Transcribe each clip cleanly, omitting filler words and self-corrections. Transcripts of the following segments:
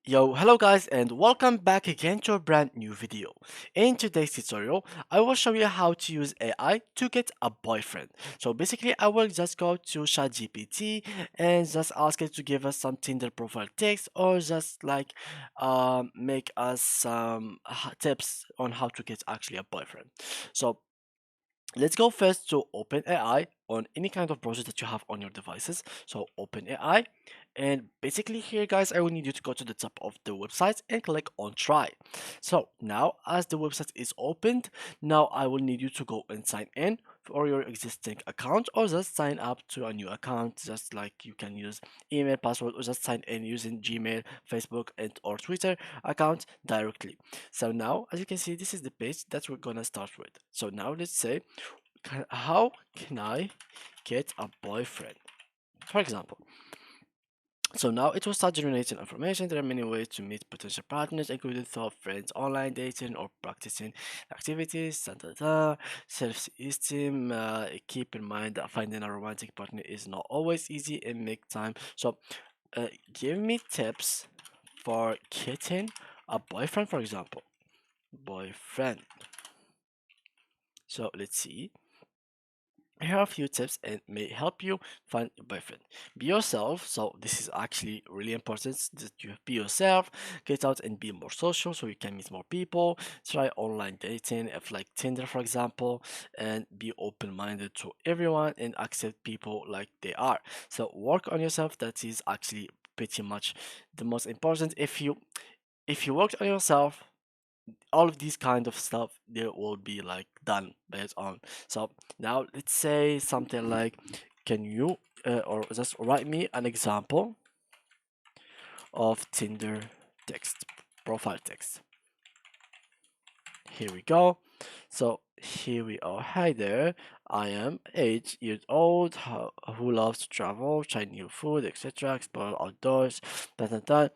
Yo, hello guys and welcome back again to a brand new video. In today's tutorial, I will show you how to use AI to get a boyfriend. So basically, I will just go to ChatGPT and just ask it to give us some Tinder profile text or just like make us some tips on how to get actually a boyfriend. So let's go first to OpenAI on any kind of browser that you have on your devices. So OpenAI, and basically here, guys, I will need you to go to the top of the website and click on try. So now, as the website is opened, now I will need you to go and sign in for your existing account or just sign up to a new account, just like you can use email, password, or just sign in using Gmail, Facebook, and or Twitter account directly. So now, as you can see, this is the page that we're gonna start with. So now let's say how can I get a boyfriend? For example, so now it will start generating information. There are many ways to meet potential partners, including through friends, online dating, or practicing activities. Self-esteem. Keep in mind that finding a romantic partner is not always easy and make time. So, give me tips for getting a boyfriend, for example. Boyfriend. So let's see. Here are a few tips and may help you find a boyfriend. Be yourself. So this is actually really important that you be yourself. Get out and be more social so you can meet more people. Try online dating, if like Tinder, for example, and be open-minded to everyone and accept people like they are. So work on yourself. That is actually pretty much the most important. If you worked on yourself, all of these kind of stuff they will be like done by its own. So now let's say something like, can you or just write me an example of Tinder text, profile text. Here we go. So here we are. Hi there. I am 8 years old who loves to travel, try new food, etc., explore outdoors. That.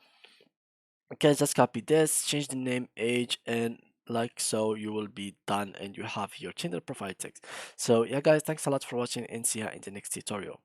Okay, just copy this, change the name, age, and like so you will be done and you have your Tinder profile text. So yeah guys, thanks a lot for watching and see you in the next tutorial.